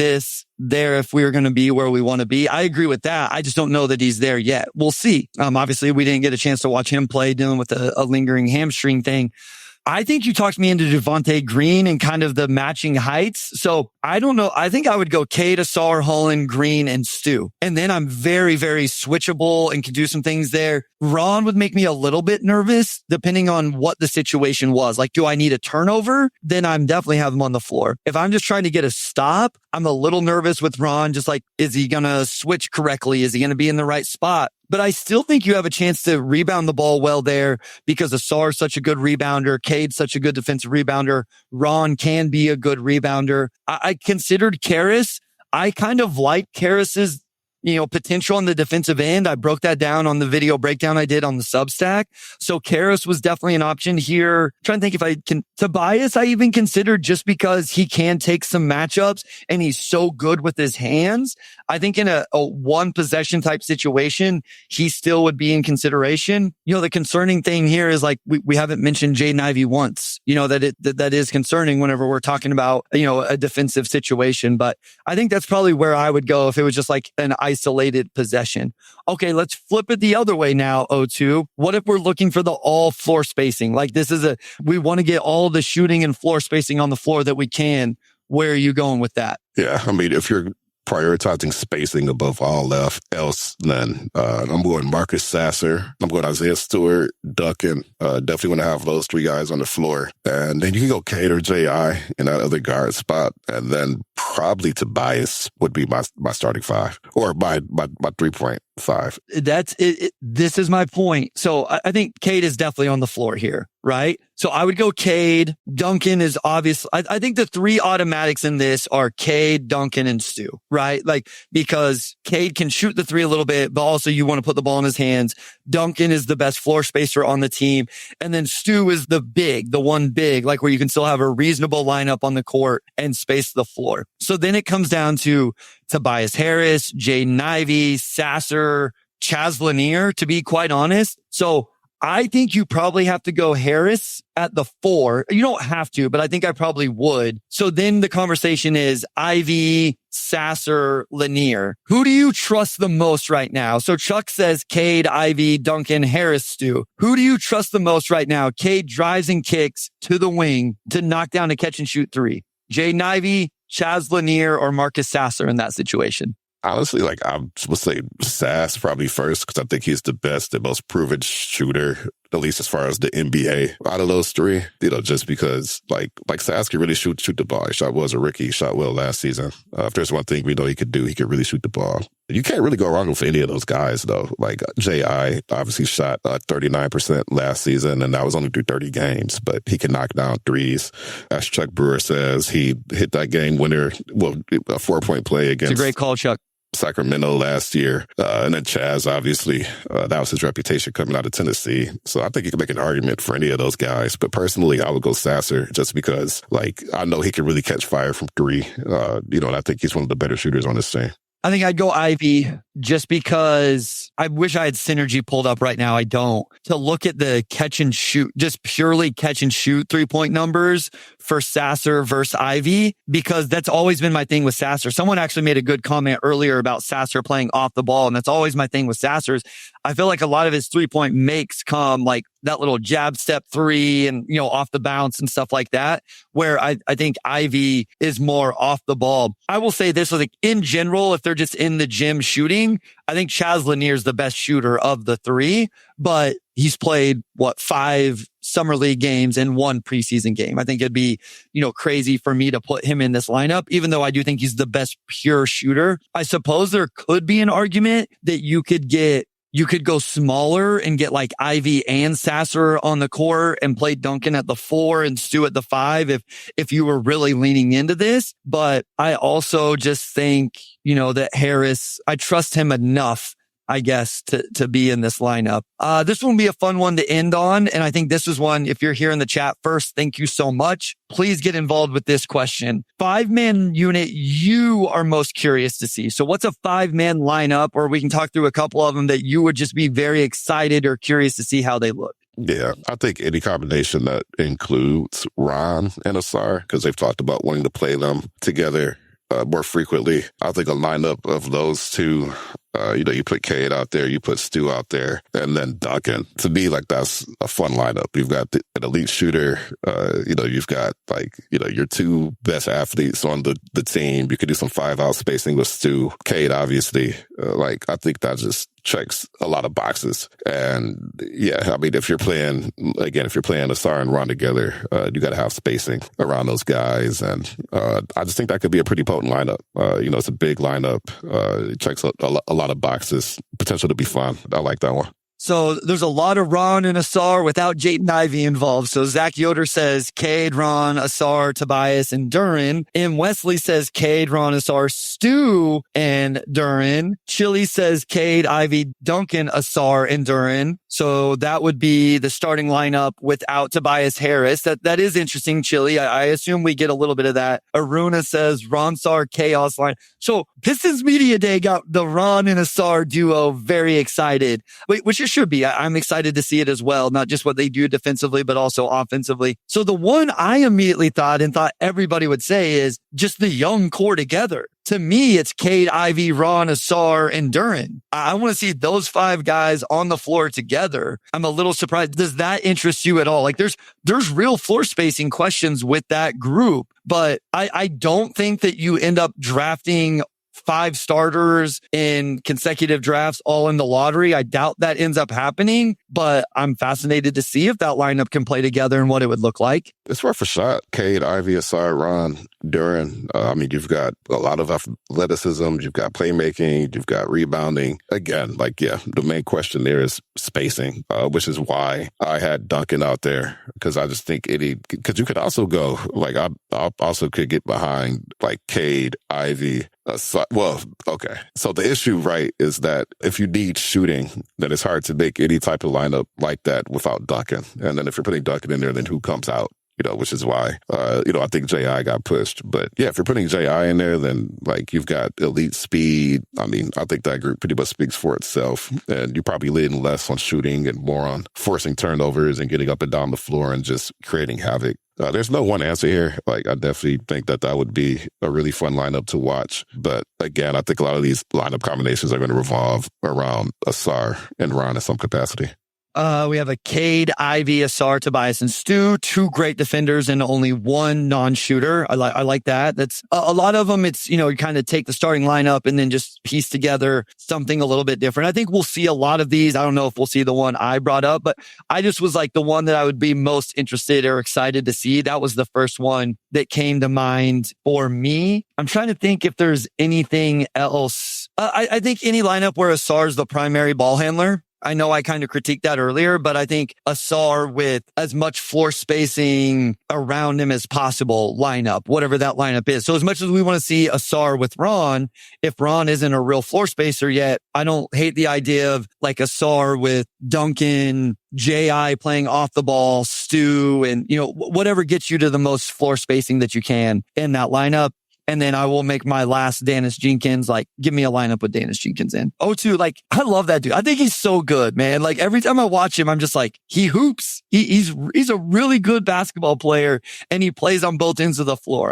there if we're going to be where we want to be. I agree with that. I just don't know that he's there yet. We'll see. Obviously, we didn't get a chance to watch him play dealing with a lingering hamstring thing. I think you talked me into Javonte Green and kind of the matching heights. So I don't know. I think I would go Cade, Asar, Holland, Green, and Stu. And then I'm very, very switchable and can do some things there. Ron would make me a little bit nervous depending on what the situation was. Like, do I need a turnover? Then I'm definitely have him on the floor. If I'm just trying to get a stop, I'm a little nervous with Ron. Just like, is he going to switch correctly? Is he going to be in the right spot? But I still think you have a chance to rebound the ball well there because Asar is such a good rebounder. Cade's such a good defensive rebounder. Ron can be a good rebounder. I considered Karras. I kind of like Karras's, potential on the defensive end. I broke that down on the video breakdown I did on the Substack. So Karras was definitely an option here. I'm trying to think if I can. Tobias, I even considered just because he can take some matchups and he's so good with his hands. I think in a one possession type situation, he still would be in consideration. The concerning thing here is like, we haven't mentioned Jaden Ivey once, that is concerning whenever we're talking about, a defensive situation. But I think that's probably where I would go if it was just like an isolated possession. Okay, let's flip it the other way now, O2. What if we're looking for the all floor spacing? Like we want to get all the shooting and floor spacing on the floor that we can. Where are you going with that? Yeah, I mean, if you're prioritizing spacing above all else, then I'm going Marcus Sasser. I'm going Isaiah Stewart, Duncan. Definitely want to have those three guys on the floor. And then you can go Cade or J.I. in that other guard spot. And then probably Tobias would be my starting five, or my 3.5. That's it. This is my point. So I think Cade is definitely on the floor here, right? So I would go Cade. Duncan is obvious. I think the three automatics in this are Cade, Duncan, and Stu, right? Like, because Cade can shoot the three a little bit, but also you want to put the ball in his hands. Duncan is the best floor spacer on the team. And then Stu is the one big, like where you can still have a reasonable lineup on the court and space the floor. So then it comes down to Tobias Harris, Jaden Ivey, Sasser, Chaz Lanier, to be quite honest. So I think you probably have to go Harris at the 4. You don't have to, but I think I probably would. So then the conversation is Ivy, Sasser, Lanier. Who do you trust the most right now? So Chuck says Cade, Ivy, Duncan, Harris, Stu. Who do you trust the most right now? Cade drives and kicks to the wing to knock down a catch and shoot 3. Jaden Ivey, Chaz Lanier, or Marcus Sasser in that situation? Honestly, I would say Sass probably first, because I think he's the best and most proven shooter, at least as far as the NBA out of those three. Just because like Sass can really shoot the ball. He shot well as a rookie. He shot well last season. If there's one thing we know he could do, he could really shoot the ball. You can't really go wrong with any of those guys, though. Like J.I. obviously shot 39% last season, and that was only through 30 games, but he can knock down threes. As Chuck Brewer says, he hit that game winner, a 4-point play against. It's a great call, Chuck. Sacramento last year. And then Chaz, obviously, that was his reputation coming out of Tennessee. So I think you can make an argument for any of those guys. But personally, I would go Sasser just because, I know he can really catch fire from 3. And I think he's one of the better shooters on this team. I think I'd go Ivy. just because I wish I had synergy pulled up right now. I don't. To look at the catch and shoot, just purely catch and shoot 3-point numbers for Sasser versus Ivy, because that's always been my thing with Sasser. Someone actually made a good comment earlier about Sasser playing off the ball. And that's always my thing with Sasser's. I feel like a lot of his 3-point makes come like that little jab step 3 and, off the bounce and stuff like that, where I think Ivy is more off the ball. I will say this, like in general, if they're just in the gym shooting, I think Chaz Lanier is the best shooter of the 3, but he's played 5 summer league games and 1 preseason game. I think it'd be, crazy for me to put him in this lineup, even though I do think he's the best pure shooter. I suppose there could be an argument that you could go smaller and get like Ivy and Sasser on the court and play Duncan at the 4 and Stu at the 5 if you were really leaning into this. But I also just think, that Harris, I trust him enough, I guess, to be in this lineup. This one will be a fun one to end on. And I think this is one, if you're here in the chat first, thank you so much. Please get involved with this question. 5-man unit you are most curious to see. So what's a 5-man lineup, or we can talk through a couple of them that you would just be very excited or curious to see how they look? Yeah, I think any combination that includes Ron and Asar, because they've talked about wanting to play them together more frequently. I think a lineup of those two, you put Cade out there, you put Stu out there, and then Duncan. To me, like, that's a fun lineup. You've got an elite shooter. You've got your 2 best athletes on the team. You could do some 5-out spacing with Stu. Cade, obviously. I think that just checks a lot of boxes. And yeah, I mean, if you're playing Asar and Ron together, you got to have spacing around those guys. And I just think that could be a pretty potent lineup. It's a big lineup. It checks a lot of boxes. Potential to be fun. I like that one. So there's a lot of Ron and Asar without Jayden Ivey involved. So Zach Yoder says Cade, Ron, Asar, Tobias, and Duren. And Wesley says Cade, Ron, Asar, Stu, and Duren. Chili says Cade, Ivy, Duncan, Asar, and Duren. So that would be the starting lineup without Tobias Harris. That is interesting, Chili. I assume we get a little bit of that. Aruna says Ronsar, Chaos line. So Pistons Media Day got the Ron and Asar duo very excited, which it should be. I'm excited to see it as well. Not just what they do defensively, but also offensively. So the one I immediately thought everybody would say is just the young core together. To me, it's Cade, Ivy, Ron, Asar, and Duren. I want to see those 5 guys on the floor together. I'm a little surprised. Does that interest you at all? Like there's real floor spacing questions with that group, but I don't think that you end up drafting 5 starters in consecutive drafts all in the lottery. I doubt that ends up happening, but I'm fascinated to see if that lineup can play together and what it would look like. It's worth a shot. Cade, Ivy, Asar, Ron, Duren. You've got a lot of athleticism. You've got playmaking. You've got rebounding. Again, the main question there is spacing, which is why I had Duncan out there, because I just think because you could also go, I also could get behind Cade, Ivy, okay. So the issue, right, is that if you need shooting, then it's hard to make any type of lineup like that without Duncan. And then if you're putting Duncan in there, then who comes out? Which is why, I think J.I. got pushed. But yeah, if you're putting J.I. in there, then you've got elite speed. I think that group pretty much speaks for itself. And you're probably leaning less on shooting and more on forcing turnovers and getting up and down the floor and just creating havoc. There's no one answer here. I definitely think that would be a really fun lineup to watch. But again, I think a lot of these lineup combinations are going to revolve around Asar and Ron in some capacity. We have a Cade, Ivy, Asar, Tobias, and Stu, 2 great defenders and only 1 non-shooter. I like that. That's a lot of them. It's, you kind of take the starting lineup and then just piece together something a little bit different. I think we'll see a lot of these. I don't know if we'll see the one I brought up, but I just was the one that I would be most interested or excited to see. That was the first one that came to mind for me. I'm trying to think if there's anything else. I think any lineup where Asar is the primary ball handler. I know I kind of critiqued that earlier, but I think Asar with as much floor spacing around him as possible lineup, whatever that lineup is. So as much as we want to see Asar with Ron, if Ron isn't a real floor spacer yet, I don't hate the idea of Asar with Duncan, J.I. playing off the ball, Stu, and, whatever gets you to the most floor spacing that you can in that lineup. And then I will make my last Dennis Jenkins, like give me a lineup with Dennis Jenkins in. O2, like I love that dude. I think he's so good, man. Like every time I watch him, I'm just like, he hoops. He's a really good basketball player and he plays on both ends of the floor.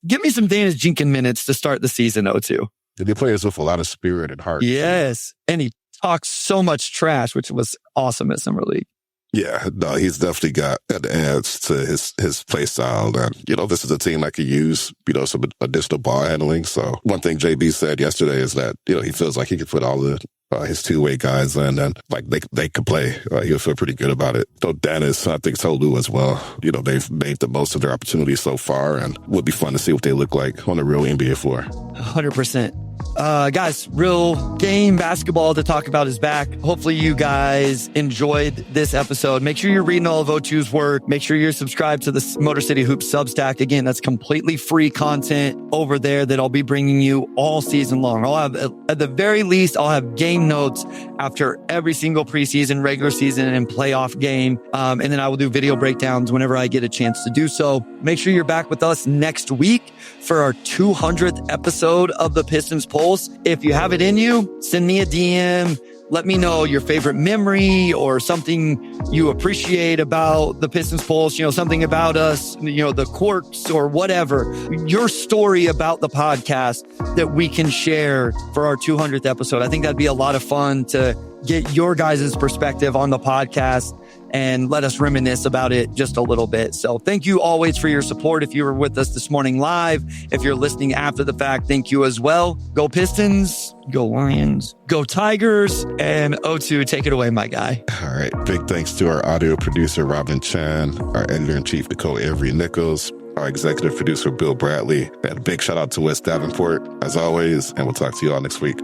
Give me some Dennis Jenkins minutes to start the season, O2. And he plays with a lot of spirit and heart. Yes. And he talks so much trash, which was awesome at Summer League. Yeah, no, he's definitely got an edge to his play style. And, this is a team that could use, some additional ball handling. So one thing JB said yesterday is that, he feels like he could put all the his two-way guys in and like they could play. He'll feel pretty good about it. So Dennis, I think Tolu as well. They've made the most of their opportunities so far and would be fun to see what they look like on a real NBA floor. 100%. Guys, real game basketball to talk about is back. Hopefully you guys enjoyed this episode. Make sure you're reading all of O2's work. Make sure you're subscribed to the Motor City Hoops Substack. Again, that's completely free content over there that I'll be bringing you all season long. I'll have, at the very least, I'll have game notes after every single preseason, regular season, and playoff game. And then I will do video breakdowns whenever I get a chance to do so. Make sure you're back with us next week for our 200th episode of the Pistons Pulse. If you have it in you, send me a DM. Let me know your favorite memory or something you appreciate about the Pistons Pulse, something about us, the quirks or whatever, your story about the podcast that we can share for our 200th episode. I think that'd be a lot of fun to get your guys' perspective on the podcast and let us reminisce about it just a little bit. So thank you always for your support. If you were with us this morning live, if you're listening after the fact, thank you as well. Go Pistons, go Lions, go Tigers, and O2, take it away, my guy. All right. Big thanks to our audio producer, Robin Chan, our editor-in-chief, Nicole Avery Nichols, our executive producer, Bill Bradley, and a big shout out to West Davenport, as always, and we'll talk to you all next week.